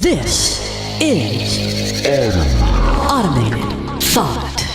This is Automated Thought.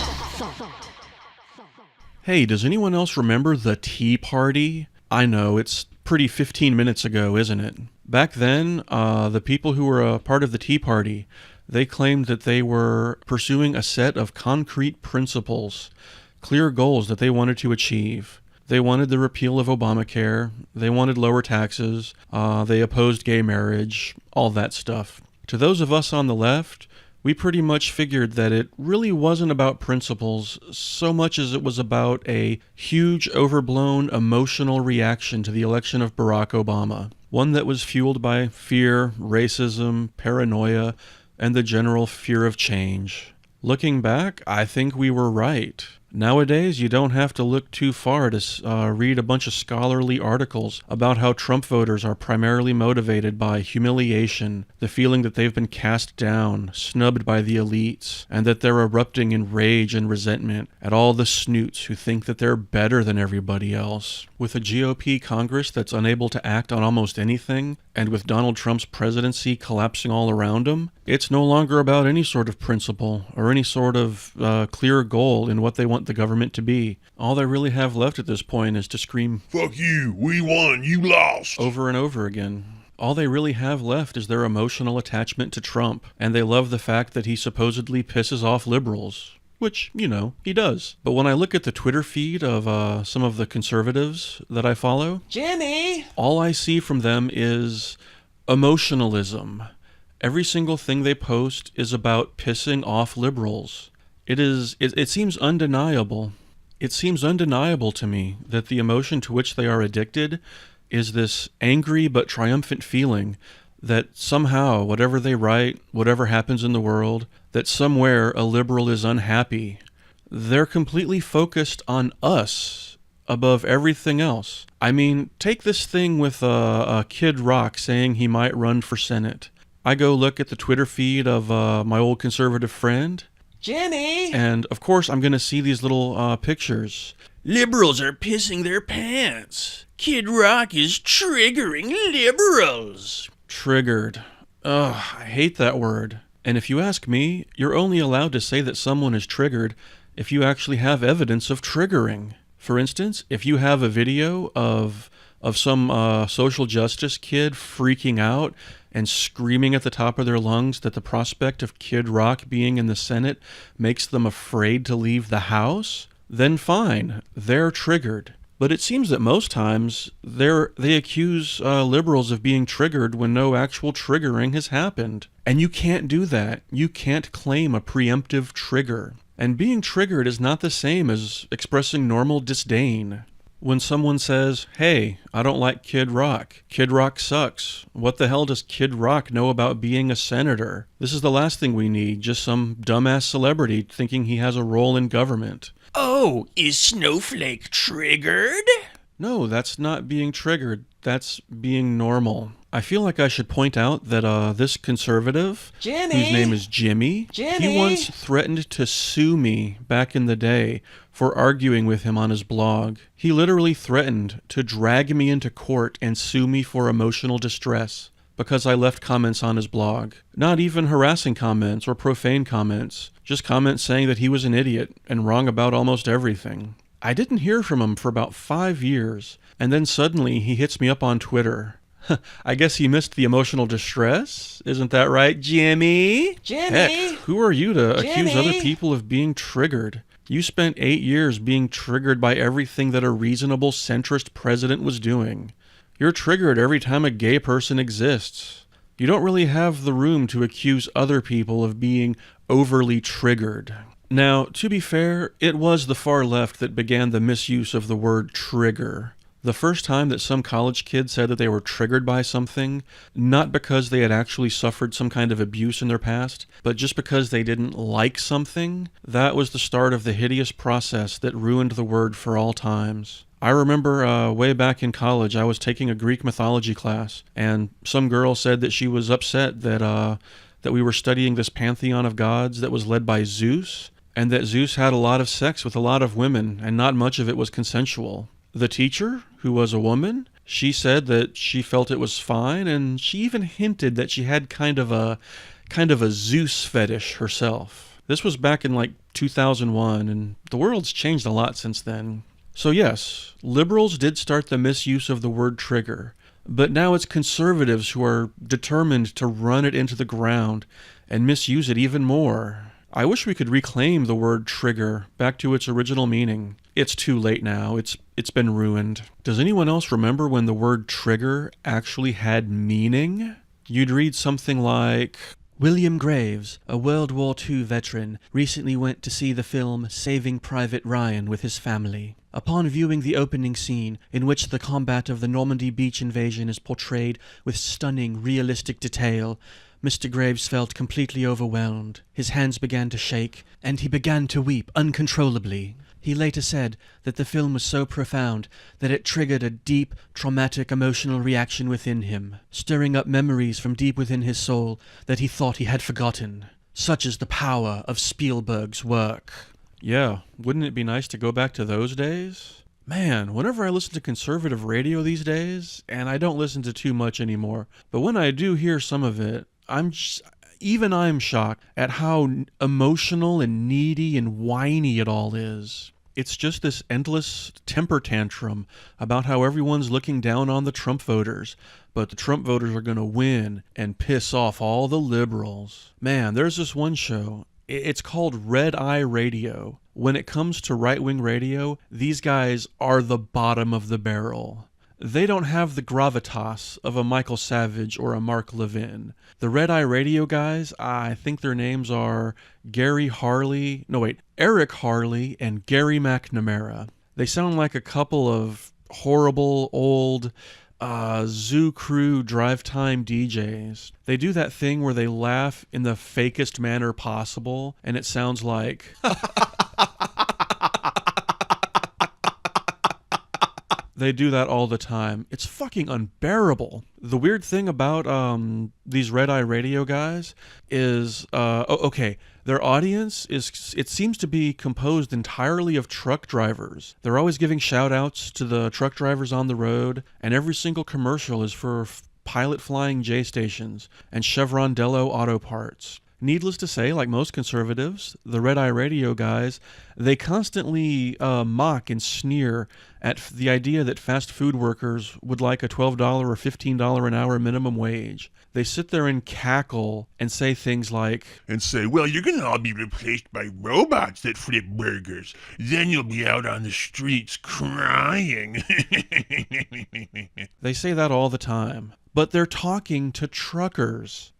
Hey, does anyone else remember the Tea Party? I know, it's pretty 15 minutes ago, isn't it? Back then, the people who were a part of the Tea Party, they claimed that they were pursuing a set of concrete principles, clear goals that they wanted to achieve. They wanted the repeal of Obamacare, they wanted lower taxes, they opposed gay marriage, all that stuff. To those of us on the left, we pretty much figured that it really wasn't about principles so much as it was about a huge, overblown, emotional reaction to the election of Barack Obama. One that was fueled by fear, racism, paranoia, and the general fear of change. Looking back, I think we were right. Nowadays, you don't have to look too far to read a bunch of scholarly articles about how Trump voters are primarily motivated by humiliation, the feeling that they've been cast down, snubbed by the elites, and that they're erupting in rage and resentment at all the snoots who think that they're better than everybody else. With a GOP Congress that's unable to act on almost anything, and with Donald Trump's presidency collapsing all around him, it's no longer about any sort of principle or any sort of clear goal in what they want the government to be. All they really have left at this point is to scream, "Fuck you, we won, you lost," over and over again. All they really have left is their emotional attachment to Trump, and they love the fact that he supposedly pisses off liberals. Which, you know, he does. But when I look at the Twitter feed of some of the conservatives that I follow, Jimmy! all I see from them is emotionalism. Every single thing they post is about pissing off liberals. It seems undeniable. It seems undeniable to me that the emotion to which they are addicted is this angry but triumphant feeling that somehow, whatever they write, whatever happens in the world, that somewhere a liberal is unhappy. They're completely focused on us above everything else. I mean, take this thing with Kid Rock saying he might run for Senate. I go look at the Twitter feed of my old conservative friend, Jimmy! and of course I'm going to see these little pictures. Liberals are pissing their pants. Kid Rock is triggering liberals. Triggered. Ugh, I hate that word. And if you ask me, you're only allowed to say that someone is triggered if you actually have evidence of triggering. For instance, if you have a video of some social justice kid freaking out and screaming at the top of their lungs that the prospect of Kid Rock being in the Senate makes them afraid to leave the house, then fine, they're triggered. But it seems that most times they accuse liberals of being triggered when no actual triggering has happened. And you can't do that. You can't claim a preemptive trigger. And being triggered is not the same as expressing normal disdain. When someone says, "Hey, I don't like Kid Rock. Kid Rock sucks. What the hell does Kid Rock know about being a senator?" This is the last thing we need, just some dumbass celebrity thinking he has a role in government. Oh, is Snowflake triggered? No, that's not being triggered. That's being normal. I feel like I should point out that this conservative, Jimmy! whose name is Jimmy, Jimmy! he once threatened to sue me back in the day for arguing with him on his blog. He literally threatened to drag me into court and sue me for emotional distress because I left comments on his blog. Not even harassing comments or profane comments, just comments saying that he was an idiot and wrong about almost everything. I didn't hear from him for about 5 years, and then suddenly he hits me up on Twitter. I guess he missed the emotional distress? Isn't that right, Jimmy? Jimmy! Heck, who are you to accuse Jimmy! other people of being triggered? You spent 8 years being triggered by everything that a reasonable centrist president was doing. You're triggered every time a gay person exists. You don't really have the room to accuse other people of being overly triggered. Now, to be fair, it was the far left that began the misuse of the word trigger. The first time that some college kid said that they were triggered by something, not because they had actually suffered some kind of abuse in their past, but just because they didn't like something, that was the start of the hideous process that ruined the word for all times. I remember way back in college, I was taking a Greek mythology class, and some girl said that she was upset that we were studying this pantheon of gods that was led by Zeus, and that Zeus had a lot of sex with a lot of women, and not much of it was consensual. The teacher, who was a woman, She said that she felt it was fine, and she even hinted that she had kind of a Zeus fetish herself. This was back in like 2001, and the world's changed a lot since then. So yes, liberals did start the misuse of the word trigger, but now it's conservatives who are determined to run it into the ground and misuse it even more. I wish we could reclaim the word trigger back to its original meaning. It's too late now. It's been ruined. Does anyone else remember when the word trigger actually had meaning? You'd read something like, William Graves, a World War II veteran, recently went to see the film Saving Private Ryan with his family. Upon viewing the opening scene, in which the combat of the Normandy beach invasion is portrayed with stunning, realistic detail, Mr. Graves felt completely overwhelmed. His hands began to shake, and he began to weep uncontrollably. He later said that the film was so profound that it triggered a deep, traumatic emotional reaction within him, stirring up memories from deep within his soul that he thought he had forgotten. Such is the power of Spielberg's work. Yeah, wouldn't it be nice to go back to those days? Man, whenever I listen to conservative radio these days, and I don't listen to too much anymore, but when I do hear some of it, I'm shocked at how emotional and needy and whiny it all is. It's just this endless temper tantrum about how everyone's looking down on the Trump voters, but the Trump voters are going to win and piss off all the liberals. Man, there's this one show. It's called Red Eye Radio. When it comes to right-wing radio, these guys are the bottom of the barrel. They don't have the gravitas of a Michael Savage or a Mark Levin. The Red Eye Radio guys, I think their names are Eric Harley and Gary McNamara. They sound like a couple of horrible old Zoo Crew drive time DJs. They do that thing where they laugh in the fakest manner possible, and it sounds like... They do that all the time. It's fucking unbearable. The weird thing about these Red Eye Radio guys is, their audience it seems to be composed entirely of truck drivers. They're always giving shout outs to the truck drivers on the road, and every single commercial is for Pilot Flying J stations and Chevron Dello auto parts. Needless to say, like most conservatives, the Red Eye Radio guys, they constantly mock and sneer at the idea that fast food workers would like a $12 or $15 an hour minimum wage. They sit there and cackle and say things like, well, you're going to all be replaced by robots that flip burgers. Then you'll be out on the streets crying. They say that all the time. But they're talking to truckers.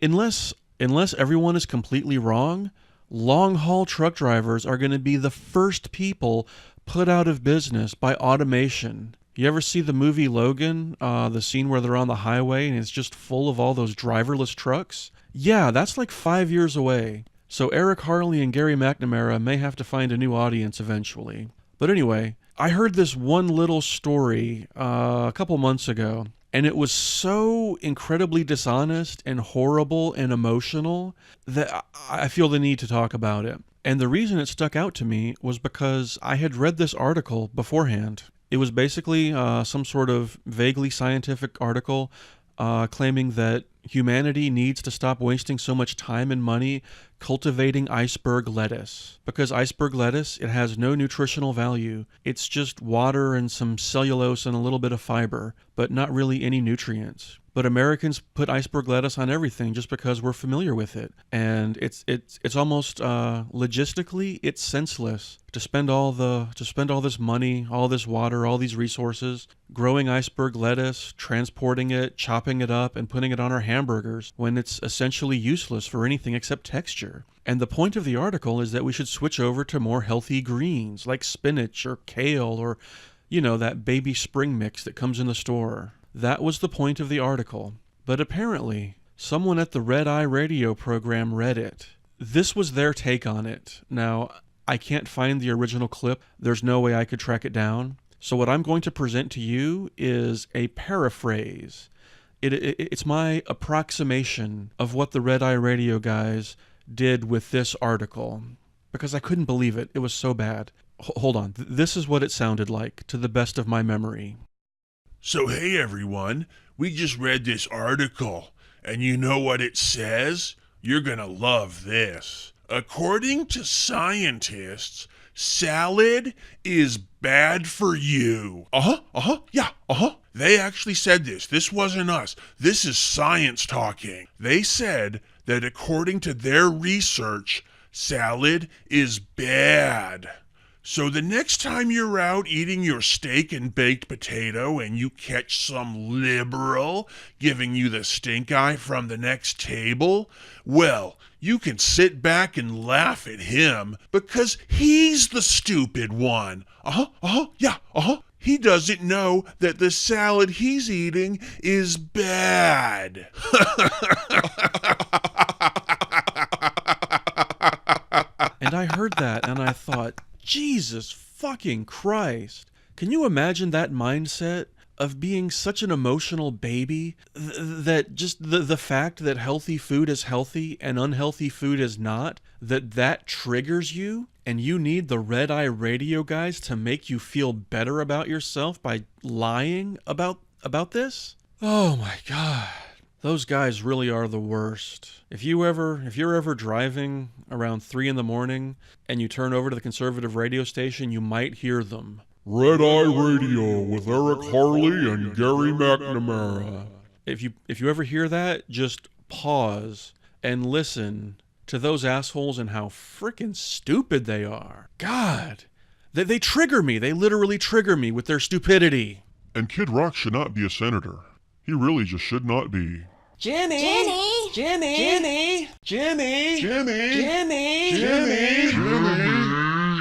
Unless everyone is completely wrong, long-haul truck drivers are going to be the first people put out of business by automation. You ever see the movie Logan, the scene where they're on the highway and it's just full of all those driverless trucks? Yeah, that's like 5 years away. So Eric Harley and Gary McNamara may have to find a new audience eventually. But anyway, I heard this one little story a couple months ago, and it was so incredibly dishonest and horrible and emotional that I feel the need to talk about it. And the reason it stuck out to me was because I had read this article beforehand. It was basically some sort of vaguely scientific article claiming that humanity needs to stop wasting so much time and money cultivating iceberg lettuce. Because iceberg lettuce, it has no nutritional value. It's just water and some cellulose and a little bit of fiber, but not really any nutrients. But Americans put iceberg lettuce on everything just because we're familiar with it. And it's almost logistically, it's senseless to spend all this money, all this water, all these resources growing iceberg lettuce, transporting it, chopping it up, and putting it on our hamburgers when it's essentially useless for anything except texture. And the point of the article is that we should switch over to more healthy greens like spinach or kale or, that baby spring mix that comes in the store. That was the point of the article. But apparently, someone at the Red Eye Radio program read it. This was their take on it. Now, I can't find the original clip. There's no way I could track it down. So what I'm going to present to you is a paraphrase. It's my approximation of what the Red Eye Radio guys did with this article. Because I couldn't believe it. It was so bad. Hold on. This is what it sounded like, to the best of my memory. So hey everyone, we just read this article, and you know what it says? You're gonna love this. According to scientists, salad is bad for you. Yeah. They actually said this. This wasn't us. This is science talking. They said that according to their research, salad is bad. So the next time you're out eating your steak and baked potato and you catch some liberal giving you the stink eye from the next table, well, you can sit back and laugh at him because he's the stupid one. Yeah. He doesn't know that the salad he's eating is bad. And I heard that and I thought, Jesus fucking Christ. Can you imagine that mindset of being such an emotional baby that just the fact that healthy food is healthy and unhealthy food is not, that triggers you and you need the Red Eye Radio guys to make you feel better about yourself by lying about this? Oh my God. Those guys really are the worst. If you're ever driving around 3 a.m. and you turn over to the conservative radio station, you might hear them. Red Eye Radio with Eric Harley and Gary McNamara. If you ever hear that, just pause and listen to those assholes and how frickin' stupid they are. God, they trigger me. They literally trigger me with their stupidity. And Kid Rock should not be a senator. He really just should not be. Jenny! Jenny! Jenny! Jenny! Jenny! Jimmy! Jenny! Jimmy! Jimmy!